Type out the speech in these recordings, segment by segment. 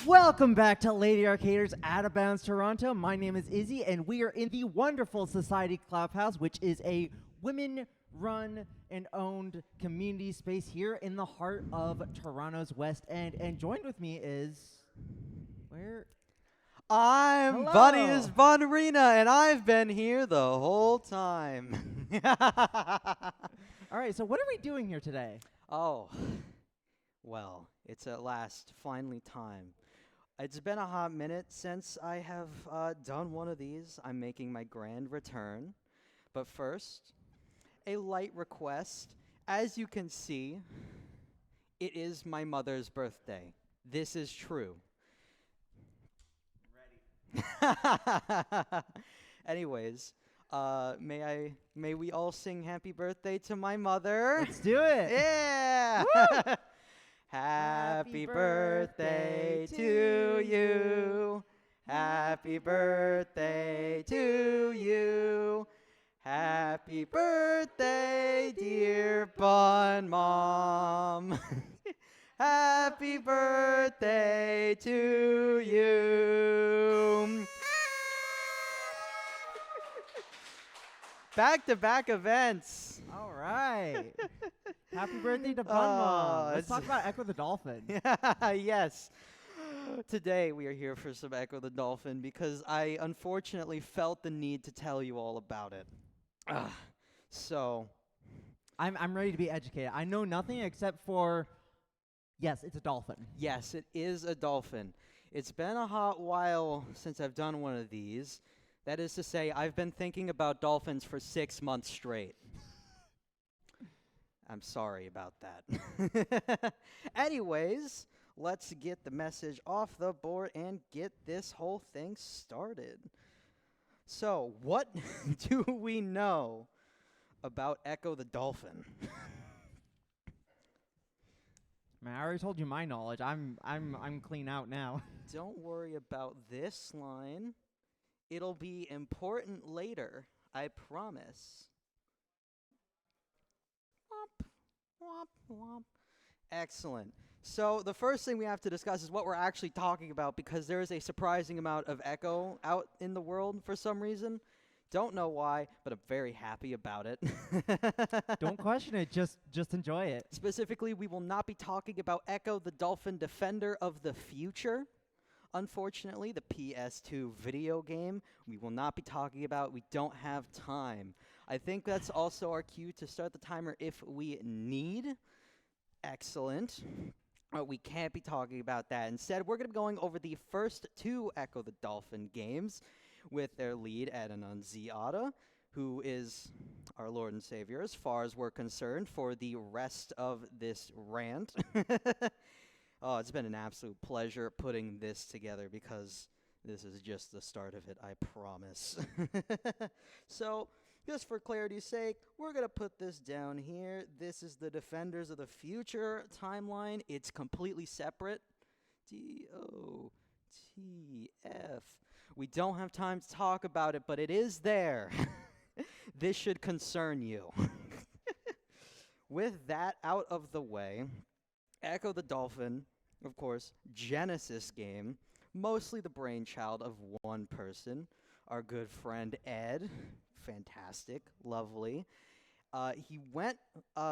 Welcome back to Lady Arcaders Out of Bounds Toronto. My name is Izzy, and we are in the wonderful Society Clubhouse, which is a women-run and owned community space here in the heart of Toronto's West End. And joined with me is... where? I'm Hello. BunniestBunRena, and I've been here the whole time. All right, so what are we doing here today? Oh, well, it's at last finally time. It's been a hot minute since I have done one of these. I'm making my grand return. But first, a light request. As you can see, it is my mother's birthday. This is true. Anyways, may we all sing happy birthday to my mother? Let's do it. Yeah. Happy birthday to you. Happy birthday to you. Happy birthday, dear Bun Mom. Happy birthday to you. Back-to-back events. All right. Happy birthday to Bun Mom. Let's talk about Echo the Dolphin. Yes. Today we are here for some Echo the Dolphin because I unfortunately felt the need to tell you all about it. So, I'm ready to be educated. I know nothing except for, yes, it's a dolphin. yes, it is a dolphin. It's been a hot while since I've done one of these. That is to say, I've been thinking about dolphins for 6 months straight. I'm sorry about that. Anyways, let's get the message off the board and get this whole thing started. So, what do we know about Echo the Dolphin? Man, I already told you my knowledge. I'm clean out now. Don't worry about this line. It'll be important later, I promise. Womp, womp, womp. Excellent. So the first thing we have to discuss is what we're actually talking about, because there is a surprising amount of Echo out in the world for some reason. Don't know why, but I'm very happy about it. Don't question it. Just enjoy it. Specifically, we will not be talking about Echo the Dolphin Defender of the Future. Unfortunately, the PS2 video game, we will not be talking about. We don't have time. I think that's also our cue to start the timer if we need. Excellent. We can't be talking about that. Instead, we're going to be going over the first two Echo the Dolphin games with their lead, Ed Annunziata, who is our Lord and Savior, as far as we're concerned, for the rest of this rant. Oh, it's been an absolute pleasure putting this together because this is just the start of it, I promise. So, just for clarity's sake, we're going to put this down here. This is the Defenders of the Future timeline. It's completely separate. DOTF. We don't have time to talk about it, but it is there. This should concern you. With that out of the way, Echo the Dolphin, of course, Genesis game, mostly the brainchild of one person, our good friend Ed. Fantastic, lovely. He went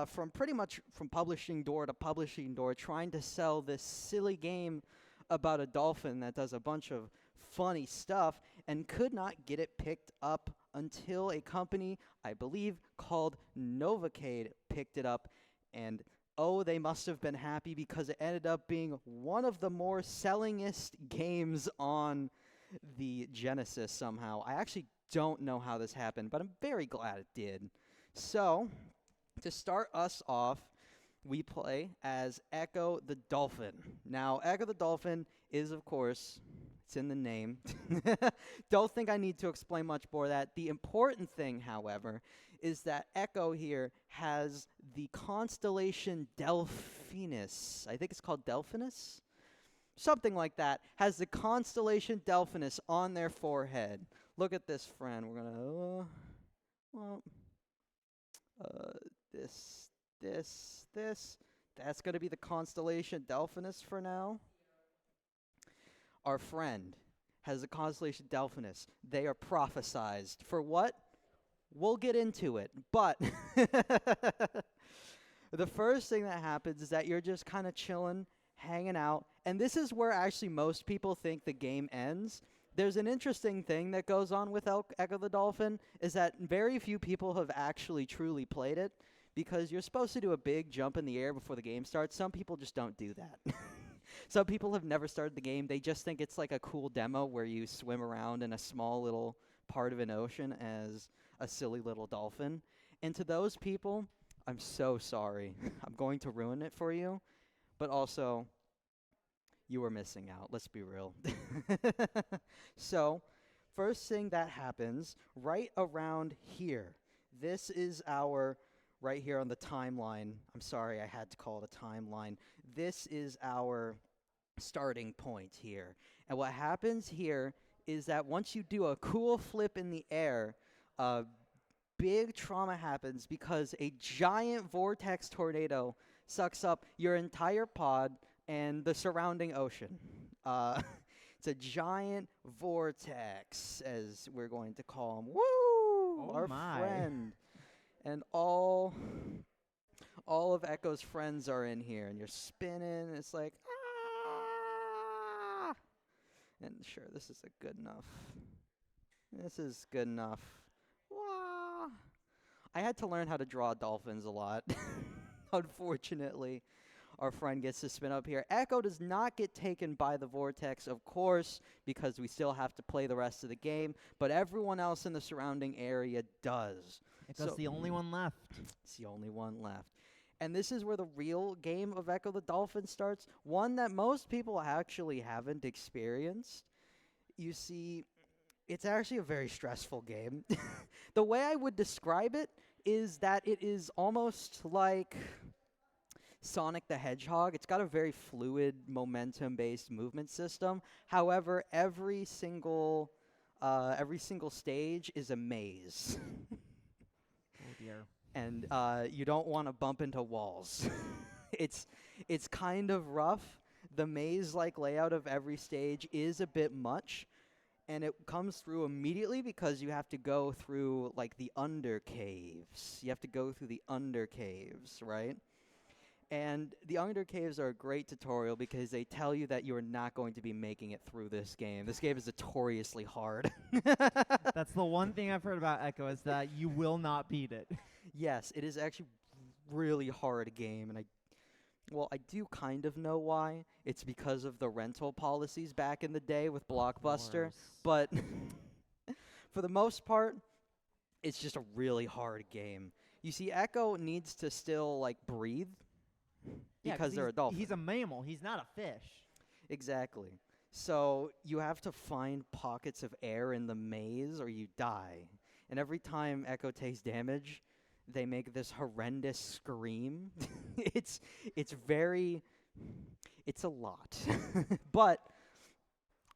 from pretty much from publishing door to publishing door trying to sell this silly game about a dolphin that does a bunch of funny stuff and could not get it picked up until a company, I believe, called Novacade picked it up, and oh, they must have been happy because it ended up being one of the more sellingest games on the Genesis somehow. I actually don't know how this happened, but I'm very glad it did. So, to start us off, we play as Echo the Dolphin. Now, Echo the Dolphin is, of course, it's in the name. Don't think I need to explain much more of that. The important thing, however, is that Echo here has the constellation Delphinus. I think it's called Delphinus? Something like that. Has the constellation Delphinus on their forehead. Look at this, friend. We're going to... this, That's going to be the constellation Delphinus for now. Our friend has the constellation Delphinus. They are prophesized. For what? We'll get into it. But the first thing that happens is that you're just kind of chilling, hanging out. And this is where actually most people think the game ends. There's an interesting thing that goes on with Echo the Dolphin, is that very few people have actually truly played it, because you're supposed to do a big jump in the air before the game starts. Some people just don't do that. Some people have never started the game. They just think it's like a cool demo where you swim around in a small little part of an ocean as a silly little dolphin. And to those people, I'm so sorry. I'm going to ruin it for you. But also, you were missing out. Let's be real. So, first thing that happens, right around here. This is our, right here on the timeline. I'm sorry, I had to call it a timeline. This is our starting point here. And what happens here is that once you do a cool flip in the air, big trauma happens because a giant vortex tornado sucks up your entire pod and the surrounding ocean. It's a giant vortex, as we're going to call him. Woo! Oh our my. friend. And all of Echo's friends are in here, and you're spinning. It's like, ah! And sure, this is a good enough. This is good enough. Wah! I had to learn how to draw dolphins a lot. Unfortunately, our friend gets to spin up here. Echo does not get taken by the vortex, of course, because we still have to play the rest of the game, but everyone else in the surrounding area does. Echo's the only one left. It's the only one left. And this is where the real game of Echo the Dolphin starts, one that most people actually haven't experienced. You see, it's actually a very stressful game. The way I would describe it is that it is almost like Sonic the Hedgehog. It's got a very fluid, momentum-based movement system. However, every single stage is a maze. Oh dear. And you don't want to bump into walls. It's kind of rough. The maze-like layout of every stage is a bit much, and it comes through immediately because you have to go through like the under caves. You have to go through the under caves, right? And the under caves are a great tutorial because they tell you that you are not going to be making it through this game. This game is notoriously hard. That's the one thing I've heard about Echo, is that you will not beat it. Yes, it is actually really hard game, and I do kind of know why. It's because of the rental policies back in the day with Blockbuster, but for the most part, it's just a really hard game. You see, Echo needs to still like breathe because they're a dolphin. He's a mammal. He's not a fish. Exactly. So you have to find pockets of air in the maze or you die. And every time Echo takes damage, they make this horrendous scream. It's a lot. But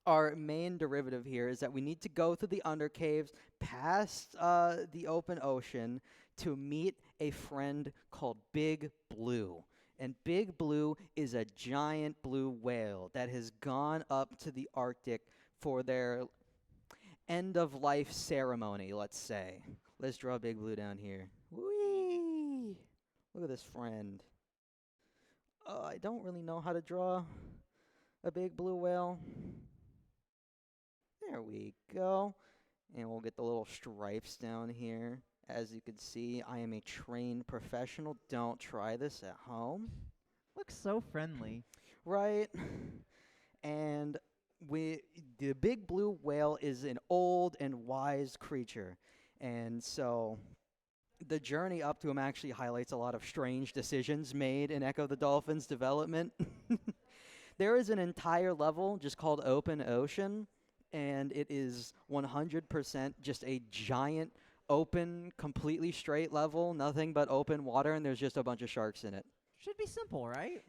our main derivative here is that we need to go through the under caves, past the open ocean, to meet a friend called Big Blue. And Big Blue is a giant blue whale that has gone up to the Arctic for their end-of-life ceremony, let's say. Let's draw Big Blue down here. Whee! Look at this friend. I don't really know how to draw a big blue whale. There we go. And we'll get the little stripes down here. As you can see, I am a trained professional. Don't try this at home. Looks so friendly. Right? And the big blue whale is an old and wise creature. And so the journey up to him actually highlights a lot of strange decisions made in Echo the Dolphin's development. There is an entire level just called Open Ocean, and it is 100% just a giant, open, completely straight level, nothing but open water, and there's just a bunch of sharks in it. Should be simple, right?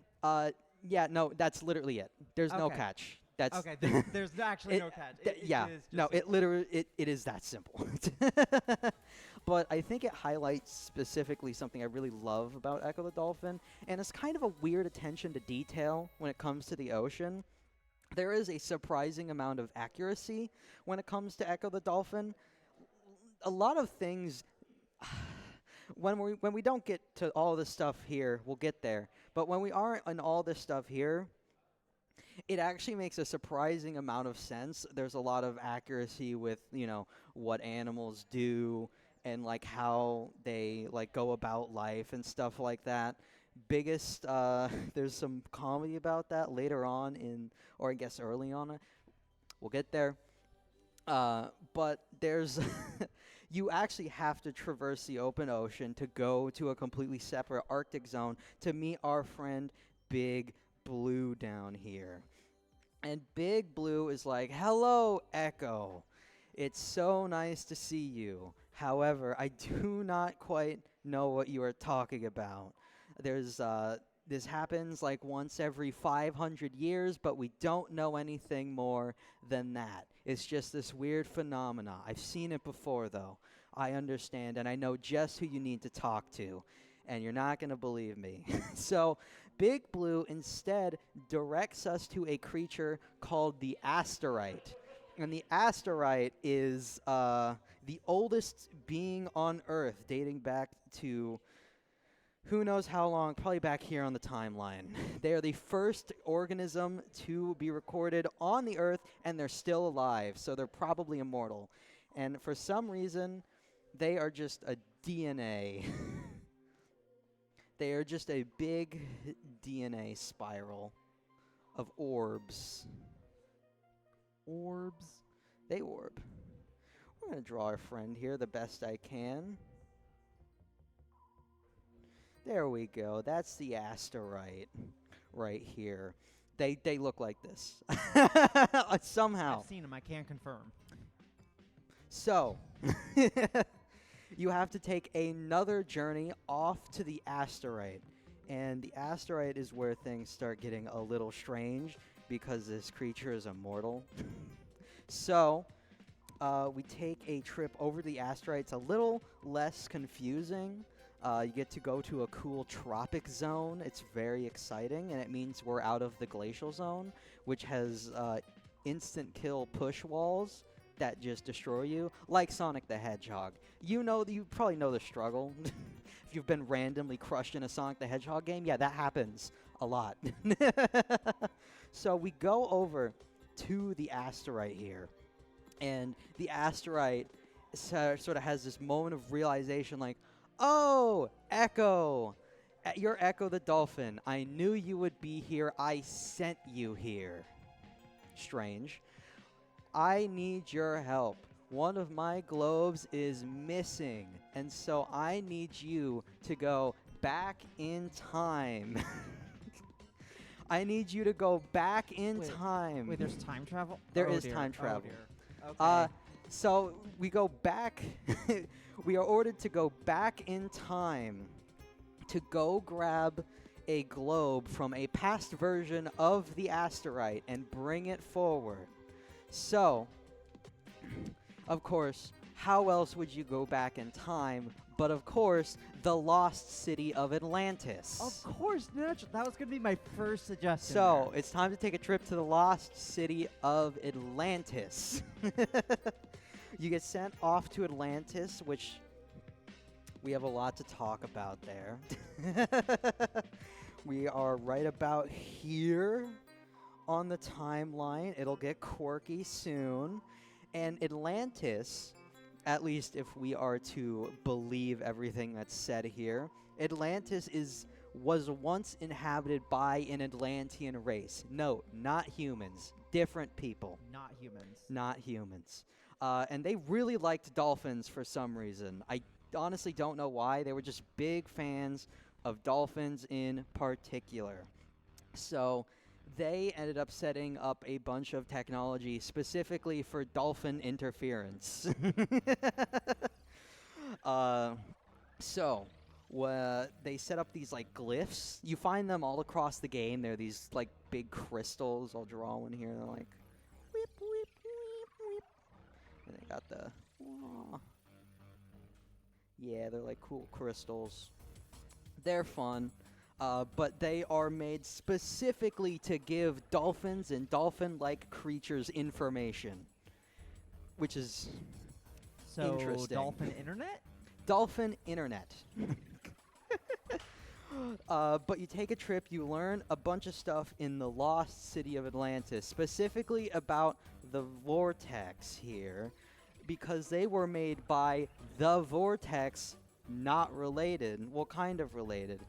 Yeah, no, that's literally it. There's no Okay. catch. That's Okay, there's actually no catch. yeah, It is just no, it literally it is that simple. But I think it highlights specifically something I really love about Echo the Dolphin, and it's kind of a weird attention to detail when it comes to the ocean. There is a surprising amount of accuracy when it comes to Echo the Dolphin. A lot of things when we don't get to all this stuff here, we'll get there. But when we aren't in all this stuff here, it actually makes a surprising amount of sense. There's a lot of accuracy with, what animals do and like how they like go about life and stuff like that. Biggest there's some comedy about that later on or I guess early on. We'll get there. But there's you actually have to traverse the open ocean to go to a completely separate Arctic zone to meet our friend Big Blue down here. And Big Blue is like, "Hello, Echo. It's so nice to see you. However, I do not quite know what you are talking about. This happens like once every 500 years, but we don't know anything more than that. It's just this weird phenomena. I've seen it before, though. I understand, and I know just who you need to talk to. And you're not going to believe me." So Big Blue instead directs us to a creature called the Asterite. And the Asterite is the oldest being on Earth, dating back to who knows how long, probably back here on the timeline. They are the first organism to be recorded on the Earth, and they're still alive, so they're probably immortal. And for some reason, they are just a DNA. They are just a big DNA spiral of orbs. Orbs? They orb. We're going to draw our friend here the best I can. There we go. That's the Asterite right here. They look like this. Somehow. I've seen them. I can't confirm. So, you have to take another journey off to the Asterite. And the Asterite is where things start getting a little strange because this creature is immortal. So, we take a trip over the Asterite. It's a little less confusing. You get to go to a cool tropic zone. It's very exciting, and it means we're out of the glacial zone, which has instant kill push walls that just destroy you, like Sonic the Hedgehog. You probably know the struggle. If you've been randomly crushed in a Sonic the Hedgehog game, yeah, that happens a lot. So we go over to the Asterite here, and the Asterite sort of has this moment of realization like, "Oh, Echo, you're Echo the Dolphin. I knew you would be here. I sent you here." Strange. "I need your help. One of my globes is missing, and so I need you to go back in time." I need you to go back in time. Wait, there's time travel? There Oh, is dear. time travel. Oh, dear. Okay. So we go back. We are ordered to go back in time to go grab a globe from a past version of the Asterite and bring it forward. So, of course, how else would you go back in time but, of course, the lost city of Atlantis? Of course, that was going to be my first suggestion. So, it's time to take a trip to the lost city of Atlantis. You get sent off to Atlantis, which we have a lot to talk about there. We are right about here on the timeline. It'll get quirky soon. And Atlantis, at least if we are to believe everything that's said here, Atlantis was once inhabited by an Atlantean race. No, not humans. Different people. Not humans. Not humans. And they really liked dolphins for some reason. I honestly don't know why. They were just big fans of dolphins in particular. So they ended up setting up a bunch of technology specifically for dolphin interference. So where they set up these like glyphs. You find them all across the game. They're these like big crystals. I'll draw one here. They're like whip, whip, whip, whip. And they got the yeah, they're like cool crystals. They're fun. But they are made specifically to give dolphins and dolphin-like creatures information, which is So interesting. dolphin internet? Dolphin internet. But you take a trip, you learn a bunch of stuff in the lost city of Atlantis, specifically about the vortex here, because they were made by the vortex, not related, well, kind of related,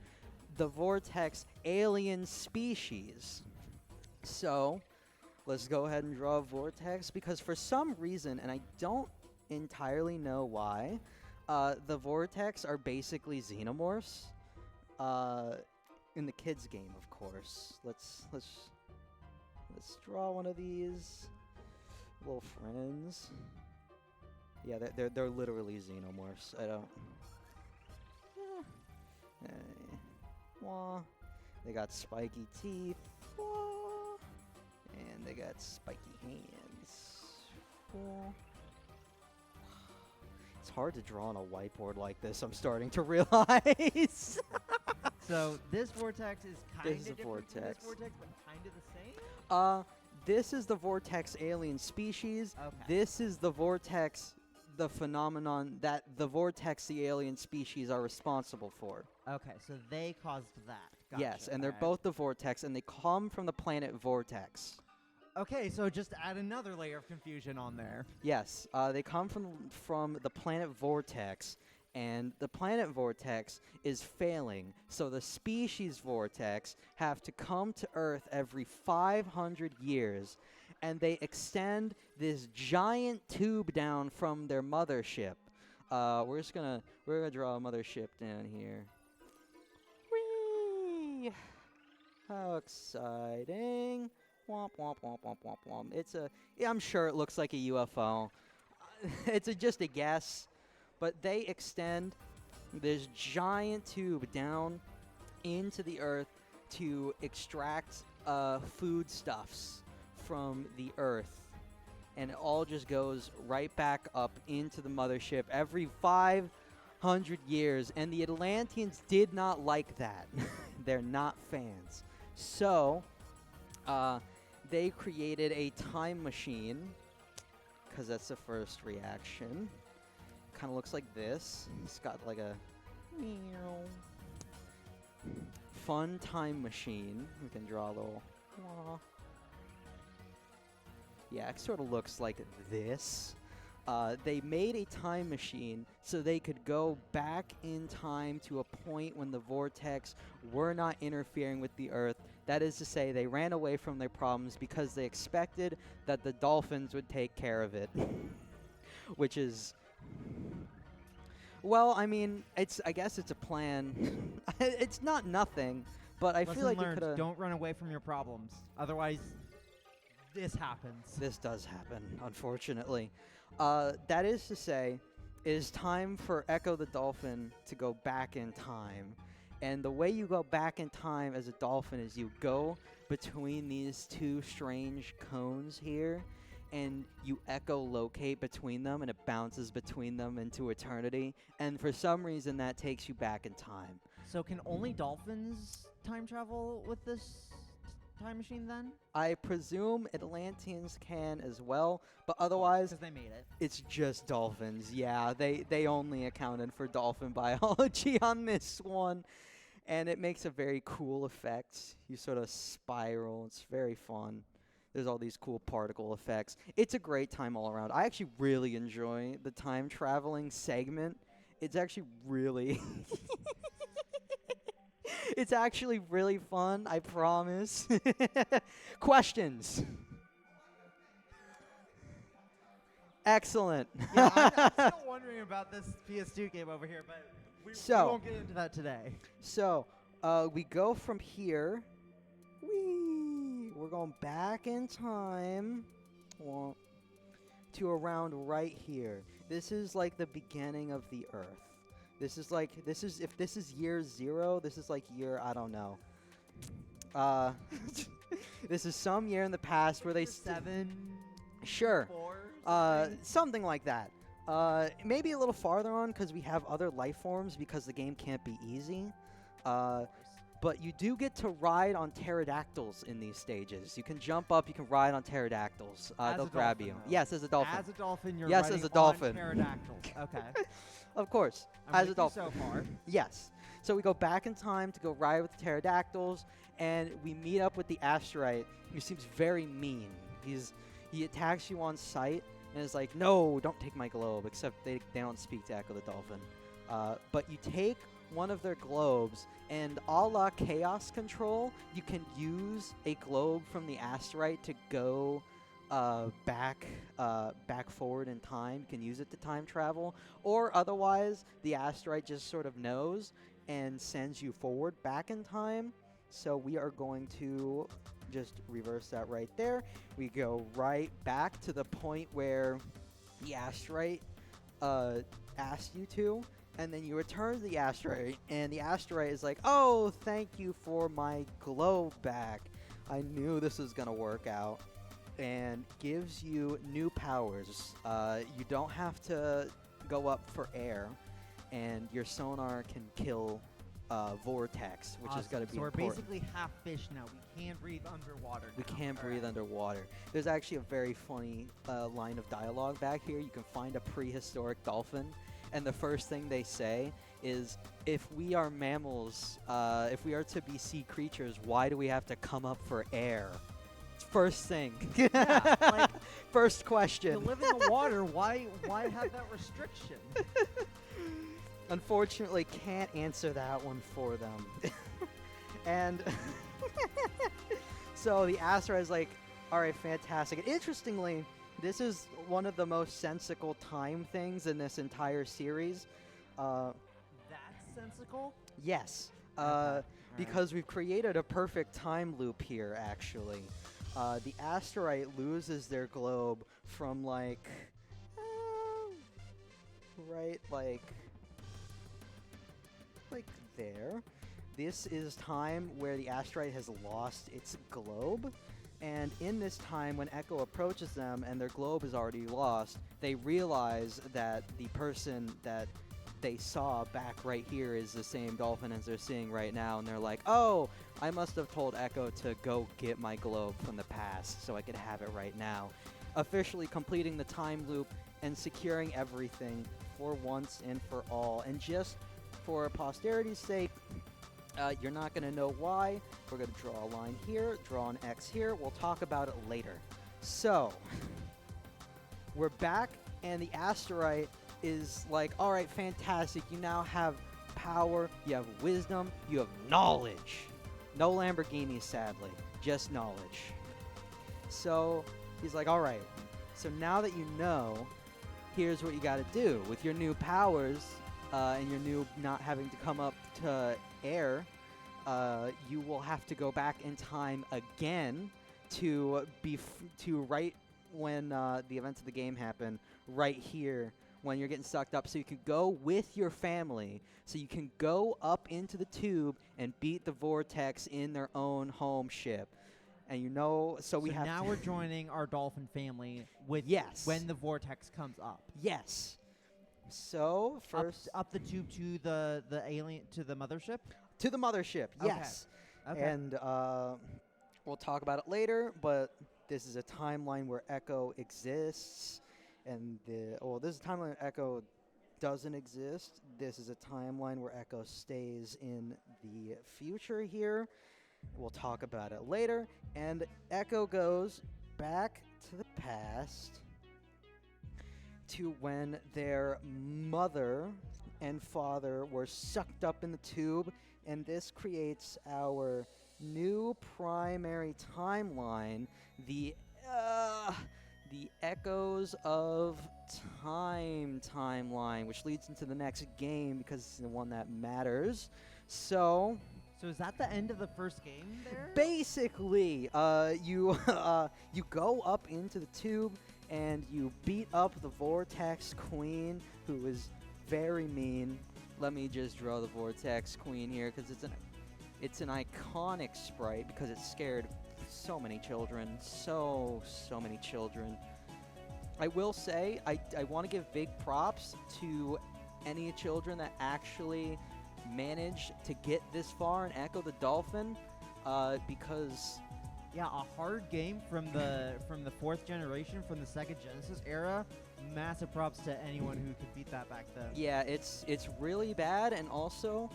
the vortex alien species. So let's go ahead and draw a vortex, because for some reason, and I don't entirely know why, the vortex are basically xenomorphs. In the kids game, of course. Let's draw one of these little friends. Yeah, they're literally xenomorphs. I don't. Wah. They got spiky teeth. Wah. And they got spiky hands. Wah. It's hard to draw on a whiteboard like this, I'm starting to realize. So this vortex is kind of This is a different from this vortex. vortex, but kind of the same? This is the vortex alien species. Okay. This is the vortex, the phenomenon that the vortex, the alien species, are responsible for. Okay, so they caused that. Gotcha. Yes, and they're Alright. both the vortex, and they come from the planet Vortex. Okay, so just add another layer of confusion on there. Yes, they come from the planet Vortex, and the planet Vortex is failing, so the species Vortex have to come to Earth every 500 years, and they extend this giant tube down from their mothership. We're gonna draw a mothership down here. Whee! How exciting! Womp womp womp womp womp womp. Yeah, I'm sure it looks like a UFO. It's just a guess, but they extend this giant tube down into the Earth to extract foodstuffs from the Earth, and it all just goes right back up into the mothership every 500 years. And the Atlanteans did not like that. They're not fans. So they created a time machine, because that's the first reaction. Kind of looks like this. It's got like a fun time machine. We can draw a little. Yeah, it sort of looks like this. They made a time machine so they could go back in time to a point when the vortex were not interfering with the Earth. That is to say, they ran away from their problems because they expected that the dolphins would take care of it. Which is... Well, I mean, I guess it's a plan. It's not nothing, but I feel like you could have... Don't run away from your problems. Otherwise, this happens. This does happen, unfortunately. That is to say, it is time for Echo the Dolphin to go back in time. And the way you go back in time as a dolphin is you go between these two strange cones here, and you echolocate between them, and it bounces between them into eternity. And for some reason, that takes you back in time. So can only dolphins time travel with this time machine then? I presume Atlanteans can as well, but otherwise... Because they made it. It's just dolphins. Yeah, they only accounted for dolphin biology on this one. And it makes a very cool effect. You sort of spiral. It's very fun. There's all these cool particle effects. It's a great time all around. I actually really enjoy the time traveling segment. It's actually really... It's actually really fun, I promise. Questions? Excellent. Yeah, I'm still wondering about this PS2 game over here, but we won't get into that today. So, we go from here. Whee! We're going back in time to around right here. This is like the beginning of the Earth. This is if this is year 0, this is like year, I don't know. This is some year in the past where they 7. Sure. 4. Something like that. Maybe a little farther on because we have other life forms because the game can't be easy. But you do get to ride on pterodactyls in these stages. You can jump up, you can ride on pterodactyls. They'll grab you. Though. Yes, as a dolphin. As a dolphin, you're yes, riding as a dolphin. on pterodactyls. Okay. Of course, I'm as a dolphin. so far. Yes. So we go back in time to go ride with the pterodactyls, and we meet up with the asteroid, who seems very mean. He attacks you on sight, and is like, no, don't take my globe, except they don't speak to Echo the Dolphin. But you take one of their globes, and a la Chaos Control, you can use a globe from the asteroid to go back forward in time. You can use it to time travel, or otherwise, the asteroid just sort of knows and sends you forward back in time. So we are going to just reverse that right there. We go right back to the point where the asteroid asked you to, and then you return to the asteroid, and the asteroid is like, oh, thank you for my globe back. I knew this was going to work out, and gives you new powers. You don't have to go up for air, and your sonar can kill vortex, which is going to be So we're important. basically half fish now. We can breathe underwater. We can't breathe underwater. There's actually a very funny line of dialogue back here. You can find a prehistoric dolphin, and the first thing they say is, if we are mammals, if we are to be sea creatures, why do we have to come up for air? First thing. Yeah, like, first question. to live in the water, why have that restriction? Unfortunately, can't answer that one for them. And so the asteroid is like, all right, fantastic. And interestingly, this is one of the most sensical time things in this entire series. That's sensical? Yes. Okay. Because we've created a perfect time loop here, actually. The asteroid loses their globe from, like, right, like there. This is time where the asteroid has lost its globe. And in this time, when Echo approaches them and their globe is already lost, they realize that the person that they saw back right here is the same dolphin as they're seeing right now. And they're like, oh, I must have told Echo to go get my globe from the past so I could have it right now. Officially completing the time loop and securing everything for once and for all. And just for posterity's sake, you're not going to know why. We're going to draw a line here, draw an X here. We'll talk about it later. So, we're back, and the asteroid is like, all right, fantastic. You now have power, you have wisdom, you have knowledge. No Lamborghinis, sadly, just knowledge. So, he's like, all right, so now that you know, here's what you got to do. With your new powers, and your new not having to come up to air, you will have to go back in time again to right when the events of the game happen, right here when you're getting sucked up, so you can go with your family, so you can go up into the tube and beat the vortex in their own home ship. And so now we're joining our dolphin family with when the vortex comes up. Yes. So first up the tube to the alien, to the mothership. To the mothership, yes. Okay. And we'll talk about it later, but this is a timeline where Echo exists, and this is a timeline where Echo doesn't exist. This is a timeline where Echo stays in the future here. We'll talk about it later, and Echo goes back to the past to when their mother and father were sucked up in the tube, and this creates our new primary timeline, the Echoes of Time timeline, which leads into the next game because it's the one that matters. So is that the end of the first game there? Basically, you go up into the tube and you beat up the Vortex Queen, who is very mean. let me just draw the Vortex Queen here because it's an iconic sprite because it scared so many children, so many children. I will say I want to give big props to any children that actually managed to get this far in Echo the Dolphin, because Yeah, a hard game from the 4th generation, from the Sega Genesis era. Massive props to anyone who could beat that back then. yeah, it's really bad, and also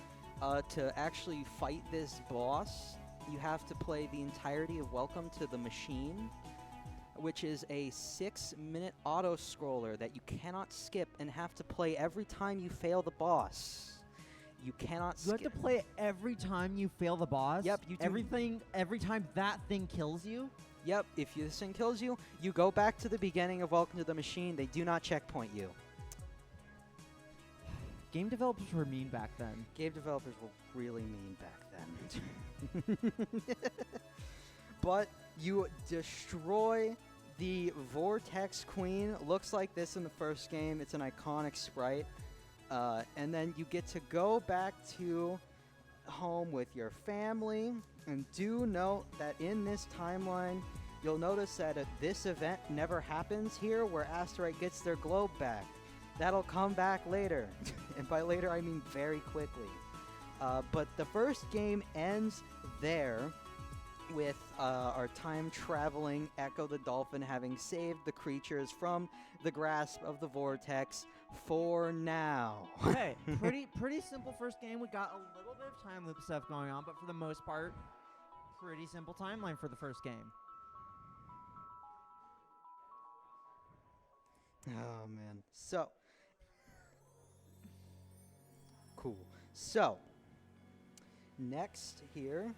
to actually fight this boss, you have to play the entirety of Welcome to the Machine, which is a 6-minute auto-scroller that you cannot skip and have to play every time you fail the boss. You cannot skip. You have to play it every time you fail the boss? Yep, you do. Every time that thing kills you? Yep, if this thing kills you, you go back to the beginning of Welcome to the Machine. They do not checkpoint you. Game developers were mean back then. Game developers were really mean back then. But you destroy the Vortex Queen. Looks like this in the first game. It's an iconic sprite. And then you get to go back to home with your family. And do note that in this timeline, you'll notice that this event never happens here, where Asteroid gets their globe back. That'll come back later. And by later, I mean very quickly. But the first game ends there, with our time-traveling Echo the Dolphin having saved the creatures from the grasp of the Vortex for now. Okay, pretty simple first game. We got a little bit of time loop stuff going on, but for the most part, pretty simple timeline for the first game. Oh, man. So, cool. So, next here,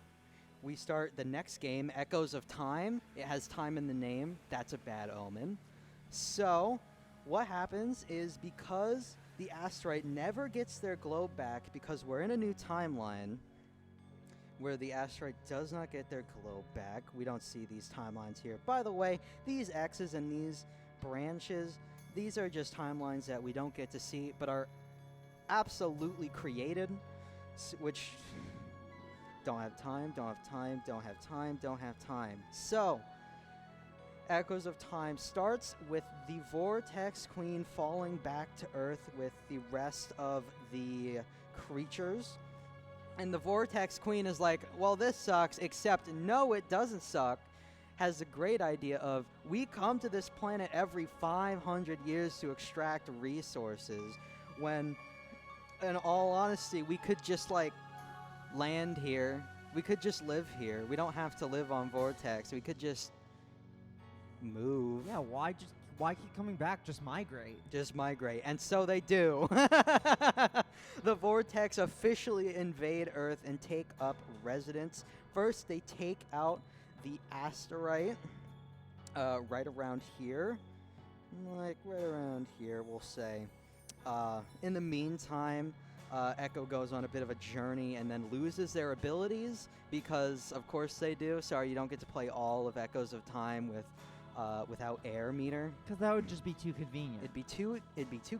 we start the next game, Echoes of Time. It has time in the name. That's a bad omen. So, what happens is, because the asteroid never gets their globe back, because we're in a new timeline where the asteroid does not get their globe back. We don't see these timelines here. By the way, these X's and these branches, these are just timelines that we don't get to see, but are absolutely created, which don't have time, don't have time, don't have time, don't have time. So, Echoes of Time starts with the Vortex Queen falling back to Earth with the rest of the creatures. And the Vortex Queen is like, well, this sucks, except no, it doesn't suck. Has a great idea of, we come to this planet every 500 years to extract resources, when, in all honesty, we could just, like, land here. We could just live here. We don't have to live on Vortex. We could just move. Yeah, why keep coming back? Just migrate. Just migrate. And so they do. The Vortex officially invade Earth and take up residence. First, they take out the asteroid right around here. Like, right around here, we'll say. In the meantime, Echo goes on a bit of a journey and then loses their abilities, because of course they do. Sorry, you don't get to play all of Echoes of Time without air meter. Because that would just be too convenient. It'd be too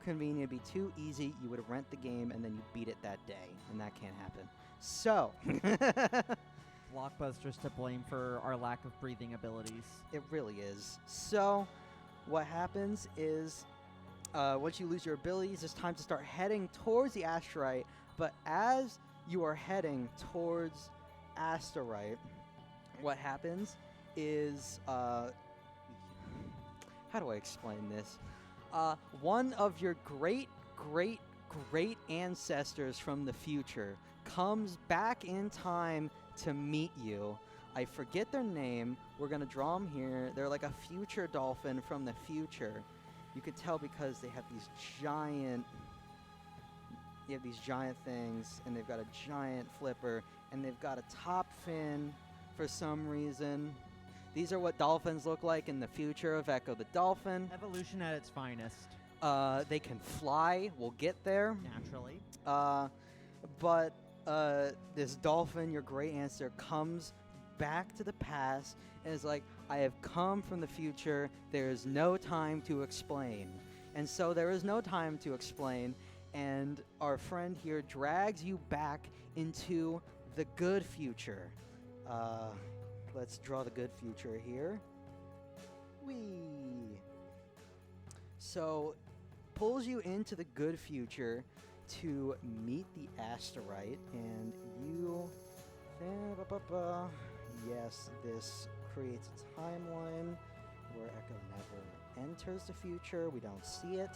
convenient, it'd be too easy. You would rent the game and then you beat it that day, and that can't happen. So, Blockbuster's to blame for our lack of breathing abilities. it really is. So, what happens is, once you lose your abilities, it's time to start heading towards the asteroid. But as you are heading towards asteroid, what happens is, how do I explain this? One of your great ancestors from the future comes back in time to meet you. I forget their name. We're going to draw them here. They're like a future dolphin from the future. You could tell because they have these giant things, and they've got a giant flipper, and they've got a top fin for some reason. These are what dolphins look like in the future of Echo the Dolphin. Evolution at its finest. They can fly. We'll get there. Naturally. But this dolphin, your great ancestor, comes back to the past and is like, I have come from the future. There is no time to explain. And so there is no time to explain. and our friend here drags you back into the good future. Let's draw the good future here. Whee! So, pulls you into the good future to meet the asteroid, and you... Yes, this creates a timeline where Echo never enters the future. We don't see it.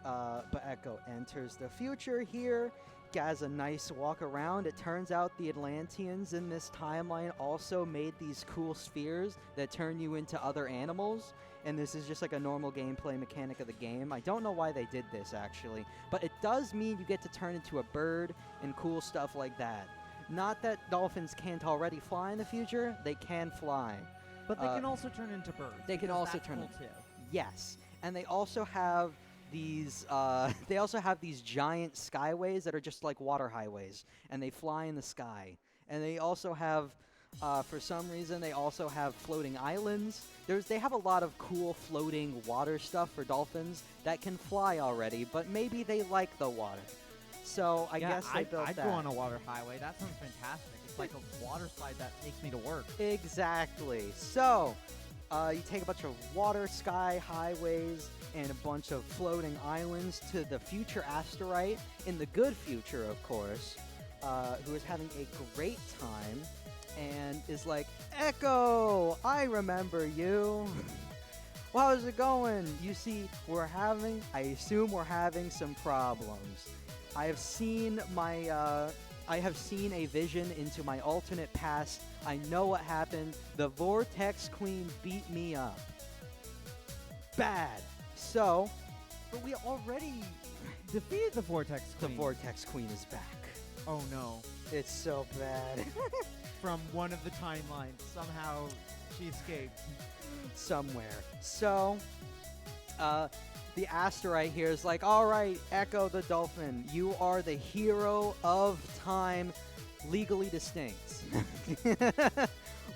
But Echo enters the future here. Has a nice walk around. It turns out the Atlanteans in this timeline also made these cool spheres that turn you into other animals. And this is just like a normal gameplay mechanic of the game. I don't know why they did this, actually. But it does mean you get to turn into a bird and cool stuff like that. Not that dolphins can't already fly in the future. They can fly. But they can also turn into birds. They can also turn into... Yes. And they also have these giant skyways that are just like water highways. And they fly in the sky. And they also have... for some reason, they also have floating islands. They have a lot of cool floating water stuff for dolphins that can fly already, but maybe they like the water. So I guess they built that. I'd go on a water highway. That sounds fantastic. It's like a water slide that takes me to work. Exactly. So you take a bunch of water sky highways and a bunch of floating islands to the future asteroid, in the good future, of course, who is having a great time. And is like, Echo, I remember you. Well, how's it going? You see, I assume we're having some problems. I have seen a vision into my alternate past. I know what happened. The Vortex Queen beat me up. Bad. So, but we already defeated the Vortex Queen. The Vortex Queen is back. Oh no. It's so bad. From one of the timelines. Somehow she escaped. Somewhere. So, the asteroid here is like, all right, Echo the Dolphin, you are the hero of time, legally distinct.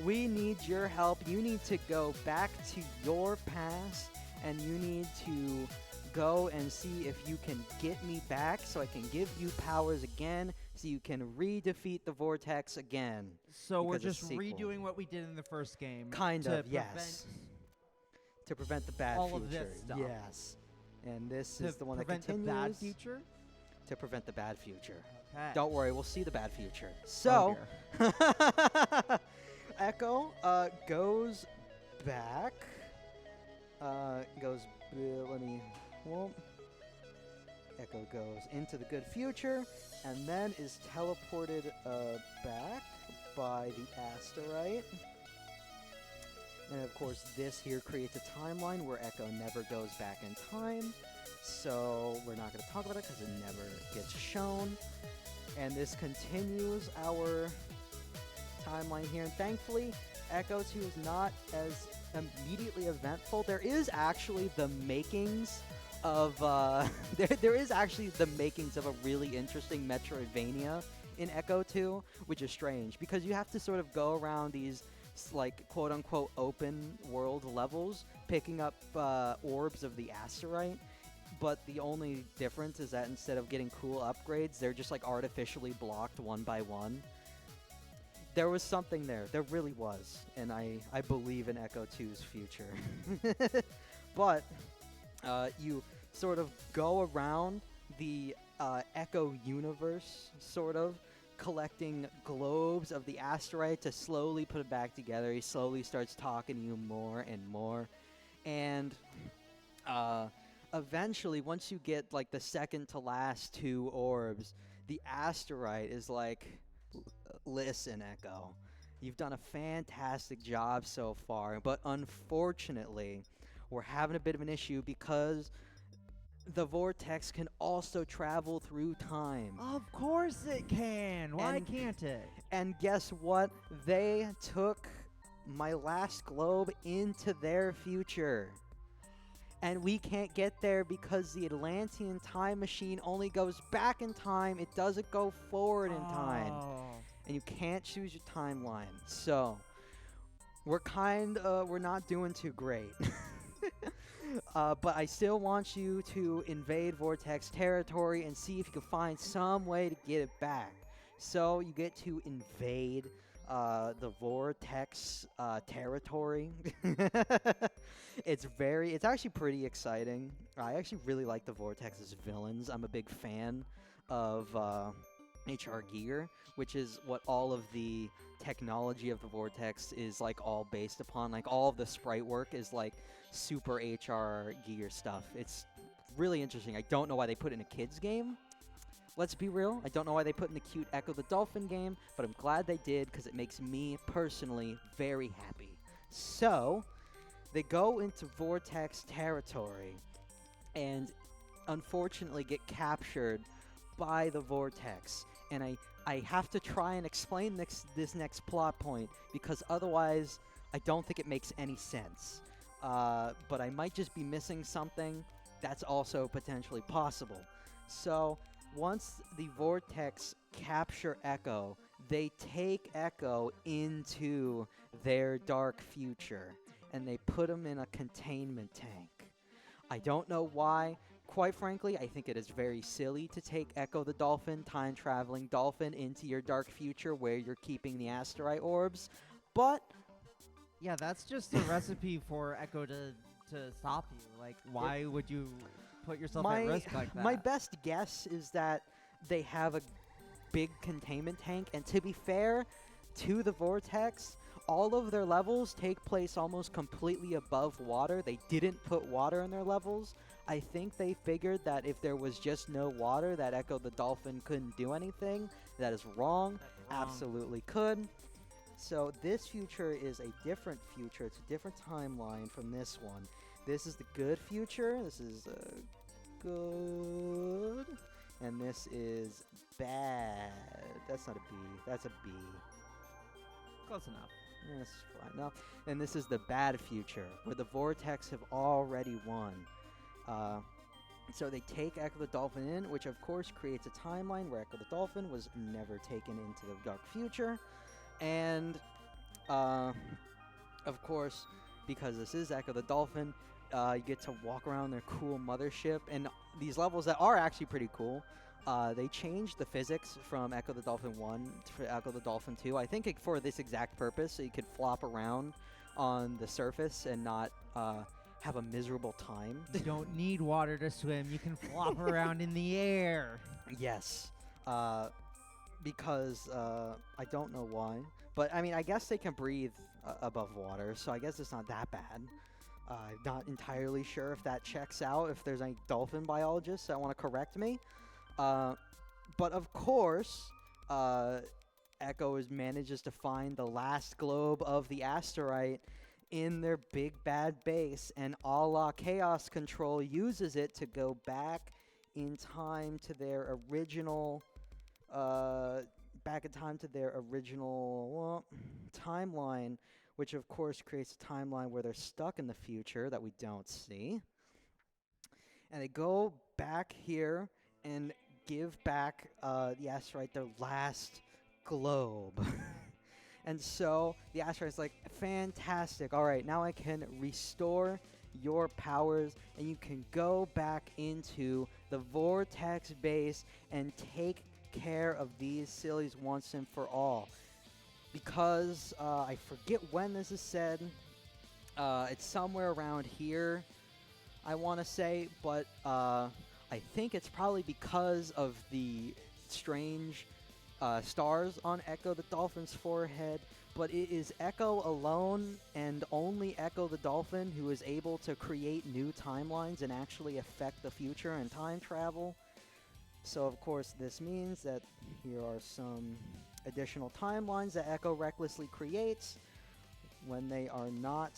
We need your help. You need to go back to your past, and you need to go and see if you can get me back so I can give you powers again, so you can re-defeat the Vortex again. So we're just redoing what we did in the first game. Kind of, yes. To prevent the bad future. All of this stuff. Yes. And this is the one that continues. To prevent the bad future? To prevent the bad future. Okay. Don't worry, we'll see the bad future. So, Echo goes back. Echo goes into the good future, and then is teleported back by the asteroid. And of course, this here creates a timeline where Echo never goes back in time. So we're not going to talk about it because it never gets shown. And this continues our timeline here. And thankfully, Echo 2 is not as immediately eventful. There is actually the makings of there is actually the makings of a really interesting Metroidvania in Echo 2, which is strange because you have to sort of go around these like quote-unquote open world levels, picking up orbs of the asteroid, but the only difference is that instead of getting cool upgrades, they're just like artificially blocked one by one. There was something there. There really was, and I believe in Echo 2's future. But you sort of go around the Echo universe, sort of, collecting globes of the asteroid to slowly put it back together. He slowly starts talking to you more and more. And eventually, once you get like the second to last 2 orbs, the asteroid is like, listen, Echo, you've done a fantastic job so far, but unfortunately, we're having a bit of an issue because the vortex can also travel through time. Of course it can. Why can't it? And guess what? They took my last globe into their future. And we can't get there because the Atlantean time machine only goes back in time. It doesn't go forward in time. And you can't choose your timeline. So, we're not doing too great. But I still want you to invade Vortex territory and see if you can find some way to get it back. So you get to invade the Vortex territory. It's actually pretty exciting. I actually really like the Vortex's villains. I'm a big fan of HR Gear, which is what all of the technology of the Vortex is like all based upon. Like all of the sprite work is like super HR Gear stuff. It's really interesting. I don't know why they put it in a kids game. Let's be real. I don't know why they put in the cute Echo the Dolphin game, but I'm glad they did because it makes me personally very happy. So, they go into Vortex territory and unfortunately get captured by the Vortex. And I have to try and explain this next plot point because otherwise I don't think it makes any sense. But I might just be missing something that's also potentially possible. So, once the Vortex capture Echo, they take Echo into their dark future, and they put him in a containment tank. I don't know why. Quite frankly, I think it is very silly to take Echo the Dolphin, time-traveling dolphin, into your dark future where you're keeping the asteroid orbs, but... Yeah, that's just a recipe for Echo to stop you. Like, why would you put yourself at risk like that? My best guess is that they have a big containment tank, and to be fair to the Vortex, all of their levels take place almost completely above water. They didn't put water in their levels. I think they figured that if there was just no water, that Echo the Dolphin couldn't do anything. That is wrong. Absolutely could. So this future is a different future. It's a different timeline from this one. This is the good future. This is good. And this is bad. That's not a B. That's a B. Close enough. That's fine. No. And this is the bad future, where the Vortex have already won. So they take Echo the Dolphin in, which of course creates a timeline where Echo the Dolphin was never taken into the dark future. And, of course, because this is Echo the Dolphin, you get to walk around their cool mothership. And these levels that are actually pretty cool, they changed the physics from Echo the Dolphin 1 to Echo the Dolphin 2. I think for this exact purpose, so you could flop around on the surface and not have a miserable time. You don't need water to swim. You can flop around in the air. Yes. Because I don't know why. But, I mean, I guess they can breathe above water, so I guess it's not that bad. I'm not entirely sure if that checks out, if there's any dolphin biologists that want to correct me. But, of course, Echo manages to find the last globe of the asteroid in their big bad base, and a la Chaos Control uses it to go back in time to their original... back in time to their original timeline, which of course creates a timeline where they're stuck in the future that we don't see. And they go back here and give back the asteroid their last globe. And so the asteroid's like, fantastic. All right, now I can restore your powers, and you can go back into the Vortex base and take care of these sillies once and for all. Because I forget when this is said. It's somewhere around here, I want to say, but I think it's probably because of the strange stars on Echo the Dolphin's forehead. But it is Echo alone and only Echo the Dolphin who is able to create new timelines and actually affect the future and time travel. So, of course, this means that here are some additional timelines that Echo recklessly creates when they are not...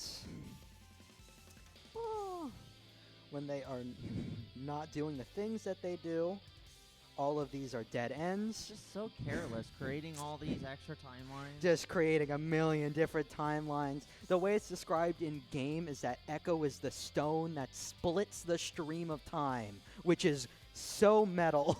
when they are not doing the things that they do. All of these are dead ends. Just so careless, creating all these extra timelines. Just creating a million different timelines. The way it's described in game is that Echo is the stone that splits the stream of time, which is so metal.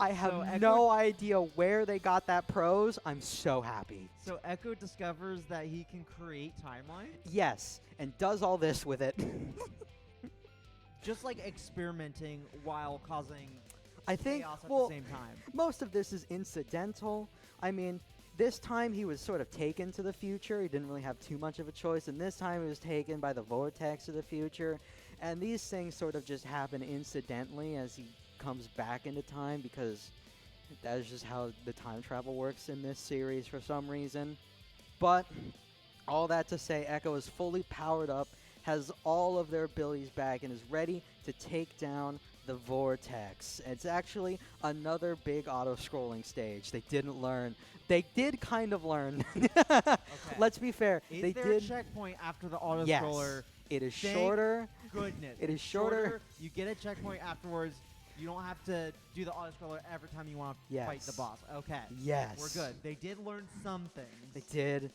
I have So Echo- no idea where they got that prose. I'm so happy. So Echo discovers that he can create timelines? Yes, and does all this with it. Just like experimenting while causing I think, chaos at well, the same time. most of this is incidental. I mean, this time he was sort of taken to the future. He didn't really have too much of a choice. And this time he was taken by the vortex of the future. And these things sort of just happen incidentally as he comes back into time, because that is just how the time travel works in this series for some reason. But all that to say, Echo is fully powered up, has all of their abilities back, and is ready to take down the vortex. It's actually another big auto-scrolling stage. They didn't learn. They did kind of learn. Okay. Let's be fair. Is they there did. a checkpoint after the auto Yes. scroller? It is Thank shorter. Goodness. It is shorter. You get a checkpoint afterwards. You don't have to do the auto scroller every time you want to fight the Yes. boss. Okay. Yes. We're good. They did learn some things. They did,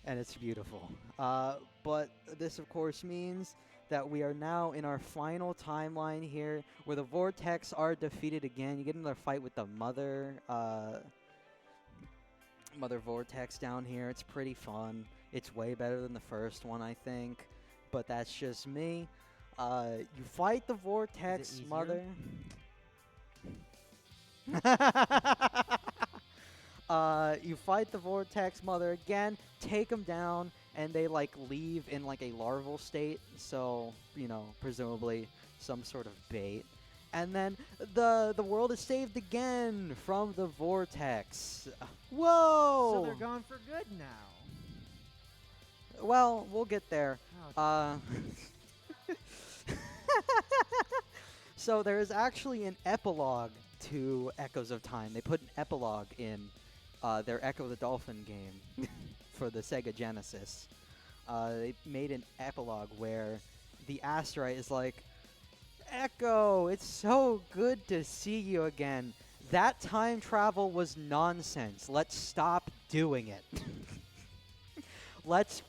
and it's beautiful. But this, of course, means that we are now in our final timeline here, where the Vortex are defeated again. You get another fight with the Mother Vortex down here. It's pretty fun. It's way better than the first one, I think. But that's just me. You fight the Vortex easier? Mother. You fight the Vortex Mother again, take them down, and they like leave in like a larval state, so, you know, presumably some sort of bait. And then the world is saved again from the Vortex. Whoa! So they're gone for good now. Well, we'll get there. Oh, So there is actually an epilogue to Echoes of Time. They put an epilogue in their Echo the Dolphin game for the Sega Genesis. They made an epilogue where the asteroid is like, Echo, it's so good to see you again. That time travel was nonsense. Let's stop doing it. Let's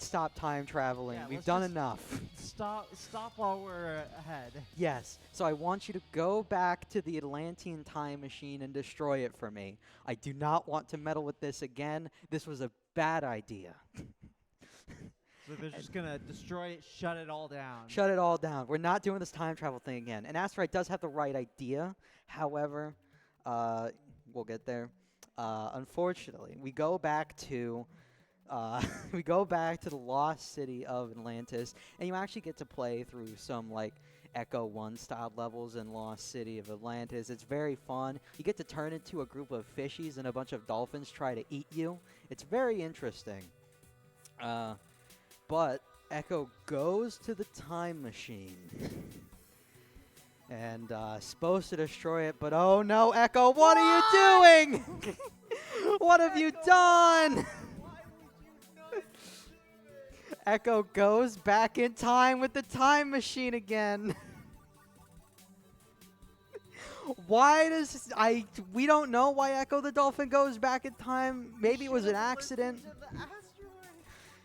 stop time traveling. Yeah, We've let's done just enough. Stop while we're ahead. Yes. So I want you to go back to the Atlantean time machine and destroy it for me. I do not want to meddle with this again. This was a bad idea. So they're just gonna destroy it, shut it all down. Shut it all down. We're not doing this time travel thing again. And Asteroid does have the right idea. However, we'll get there. Unfortunately, we go back to the lost city of Atlantis, and you actually get to play through some like Echo 1 style levels in Lost City of Atlantis. It's very fun. You get to turn into a group of fishies and a bunch of dolphins try to eat you. It's very interesting. But Echo goes to the time machine and supposed to destroy it, but oh no, Echo, what are you doing? What have you done? Echo goes back in time with the time machine again. We don't know why Echo the Dolphin goes back in time. Maybe it was an accident.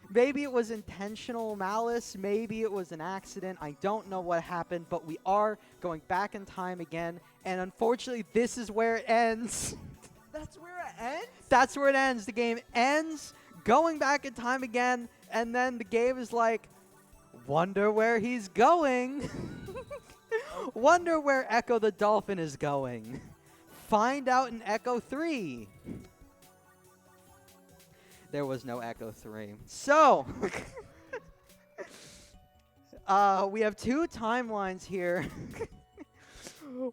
Maybe it was intentional malice. Maybe it was an accident. I don't know what happened, but we are going back in time again. And unfortunately, this is where it ends. That's where it ends? That's where it ends. The game ends going back in time again. And then the game is like, wonder where he's going. Wonder where Echo the Dolphin is going. Find out in Echo 3. There was no Echo 3. So, we have two timelines here.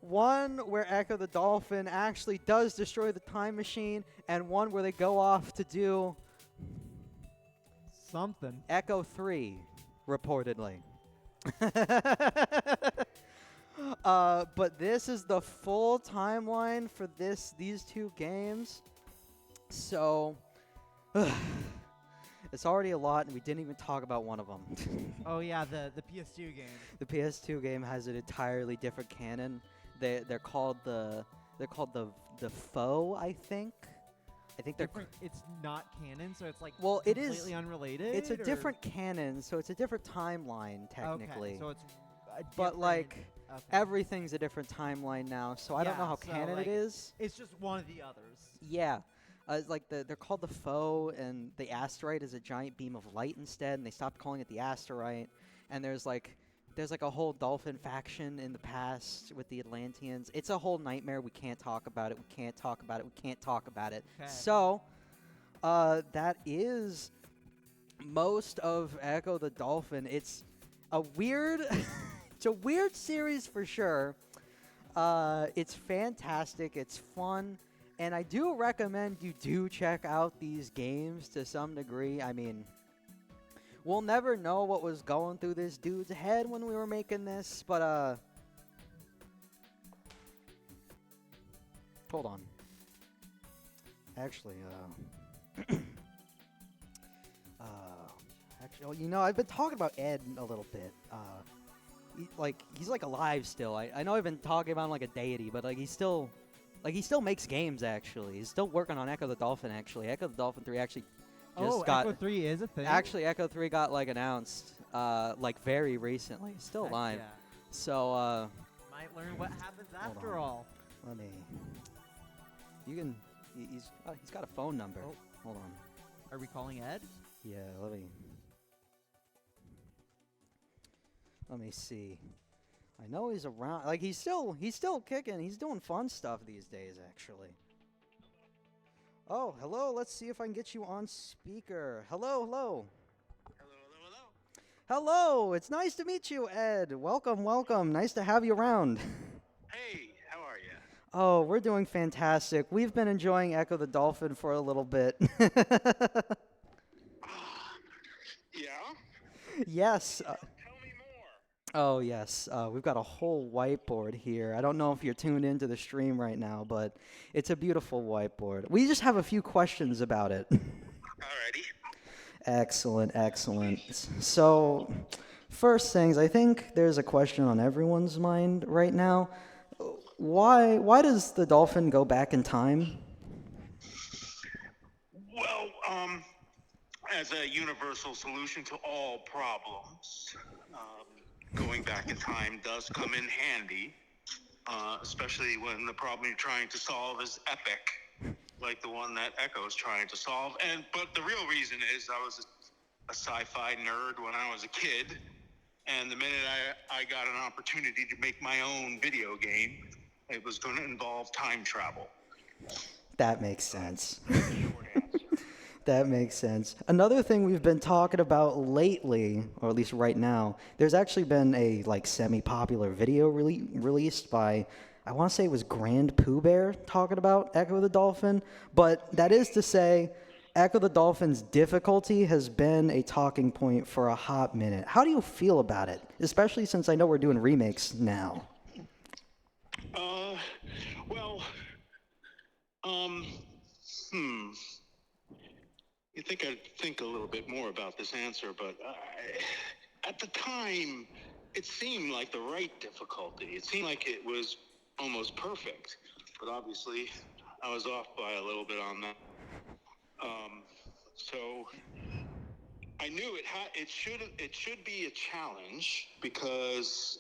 One where Echo the Dolphin actually does destroy the time machine, and one where they go off to do something. Echo 3, reportedly. But this is the full timeline for these two games. So, it's already a lot, and we didn't even talk about one of them. Oh yeah, the PS2 game. The PS2 game has an entirely different canon. They're called the foe, I think. I think they're It's not canon, so it's like well, it is completely unrelated. It's a different canon, so it's a different timeline technically. Okay, so it's but like Okay. Everything's a different timeline now, so I don't know how so, canon like, it is. It's just one of the others. Yeah. It's like they're called the Foe, and the asteroid is a giant beam of light instead, and they stopped calling it the asteroid. And there's like a whole dolphin faction in the past with the Atlanteans. It's a whole nightmare. We can't talk about it. We can't talk about it. We can't talk about it. Okay. So, that is most of Echo the Dolphin. It's a weird, it's a weird series for sure. It's fantastic. It's fun. And I do recommend you do check out these games to some degree. I mean, we'll never know what was going through this dude's head when we were making this, but, hold on. Actually, you know, I've been talking about Ed a little bit. He's like alive still. I know I've been talking about him like a deity, but he still makes games. Actually, he's still working on Echo the Dolphin. Actually, Echo the Dolphin 3 actually just got. Echo 3 is a thing. Actually, Echo 3 got announced very recently. He's still Heck alive. yeah. So Might learn what happens Hold after on. all. let me. You can. He's got a phone number. Oh. Hold on. Are we calling Ed? Yeah, let me. Let me see. I know he's around. Like he's still kicking. He's doing fun stuff these days, actually. Oh, hello. Let's see if I can get you on speaker. Hello, hello. Hello. It's nice to meet you, Ed. Welcome, welcome. Nice to have you around. Hey, how are you? Oh, we're doing fantastic. We've been enjoying Echo the Dolphin for a little bit. Yeah? Yes. Tell me more. Oh, yes. We've got a whole whiteboard here. I don't know if you're tuned into the stream right now, but it's a beautiful whiteboard. We just have a few questions about it. Alrighty. Excellent, excellent. So, first things, I think there's a question on everyone's mind right now. Why does the dolphin go back in time? Well, as a universal solution to all problems, going back in time does come in handy, especially when the problem you're trying to solve is epic, like the one that Echo is trying to solve. But the real reason is I was a sci-fi nerd when I was a kid, and the minute I got an opportunity to make my own video game, it was going to involve time travel. That makes sense. Short answer. That makes sense. Another thing we've been talking about lately, or at least right now, there's actually been a semi-popular video released by, I want to say it was Grand Pooh Bear, talking about Echo the Dolphin. But that is to say, Echo the Dolphin's difficulty has been a talking point for a hot minute. How do you feel about it, especially since I know we're doing remakes now? Well, you think I'd think a little bit more about this answer, but at the time, it seemed like the right difficulty. It seemed like it was almost perfect, but obviously, I was off by a little bit on that. So I knew it should be a challenge because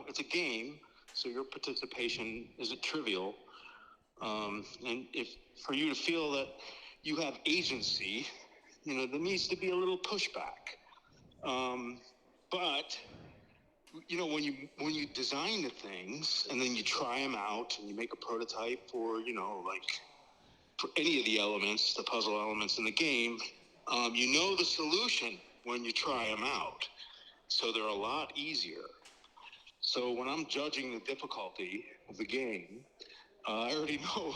it's a game, so your participation isn't trivial. And if for you to feel that you have agency, there needs to be a little pushback. But when you design the things and then you try them out and you make a prototype for for any of the elements, the puzzle elements in the game, the solution when you try them out. So they're a lot easier. So when I'm judging the difficulty of the game, I already know.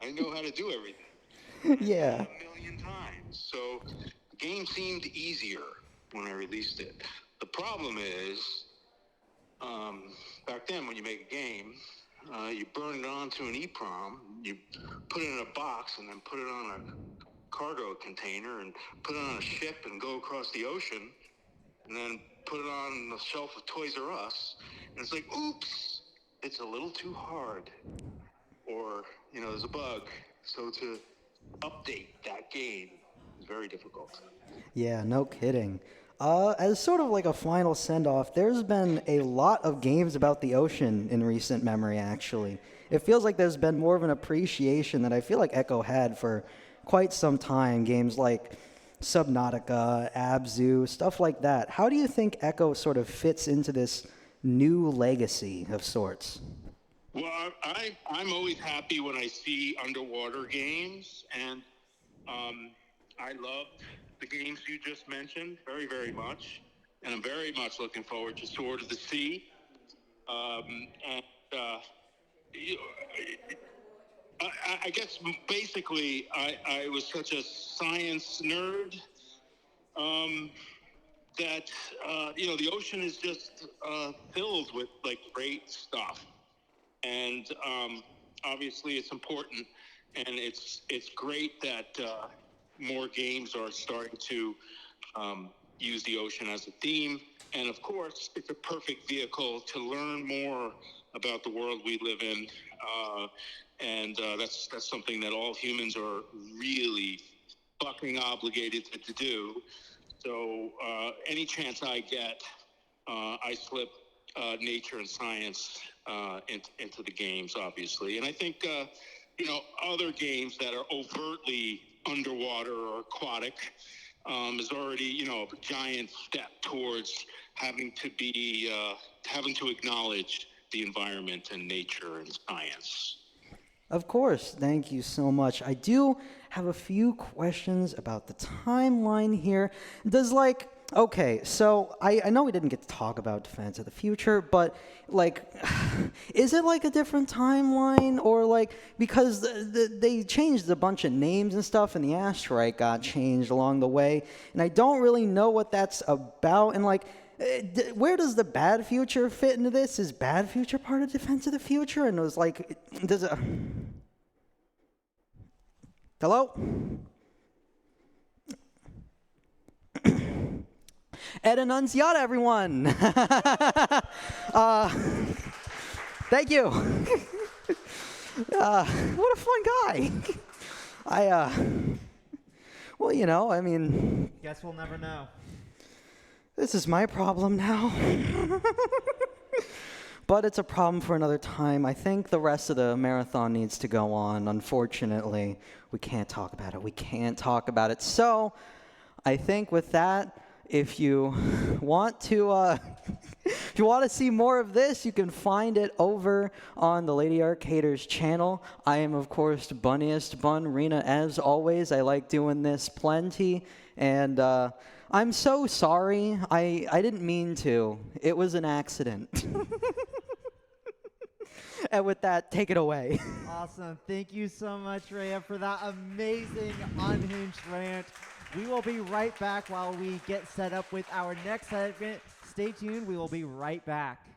I know how to do everything. Yeah. I've done it a million times. So the game seemed easier when I released it. The problem is, back then when you make a game, you burn it onto an EEPROM, you put it in a box and then put it on a cargo container and put it on a ship and go across the ocean and then put it on the shelf of Toys R Us. And it's like, oops, it's a little too hard. Or, there's a bug. So to update that game is very difficult. Yeah, no kidding. As sort of like a final send-off, there's been a lot of games about the ocean in recent memory, actually. It feels like there's been more of an appreciation that I feel like ECCO had for quite some time. Games like Subnautica, Abzu, stuff like that. How do you think ECCO sort of fits into this new legacy of sorts? Well, I'm always happy when I see underwater games, and I loved the games you just mentioned very, very much, and I'm very much looking forward to Sword of the Sea. I guess basically I was such a science nerd that the ocean is just filled with like great stuff, and obviously it's important, and it's great that more games are starting to use the ocean as a theme, and of course it's a perfect vehicle to learn more about the world we live in, and that's something that all humans are really fucking obligated to do. So any chance I get, I slip nature and science into the games, obviously. And I think, other games that are overtly underwater or aquatic is already, a giant step towards having to acknowledge the environment and nature and science. Of course, thank you so much. I do have a few questions about the timeline here. Okay, so I know we didn't get to talk about Defense of the Future, but, is it like a different timeline? Or, because they changed a bunch of names and stuff, and the asteroid got changed along the way, and I don't really know what that's about, and, where does the bad future fit into this? Is bad future part of Defense of the Future? And it was does it... Hello? Ed Annunziata, everyone! Thank you! What a fun guy! Guess we'll never know. This is my problem now. But it's a problem for another time. I think the rest of the marathon needs to go on. Unfortunately, we can't talk about it. We can't talk about it. So, I think with that, if you want to see more of this, you can find it over on the Lady Arcaders channel. I am, of course, BunniestBunRena. As always, I like doing this plenty, and I'm so sorry. I didn't mean to. It was an accident. And with that, take it away. Awesome. Thank you so much, Rhea, for that amazing Unhinged rant. We will be right back while we get set up with our next segment. Stay tuned. We will be right back.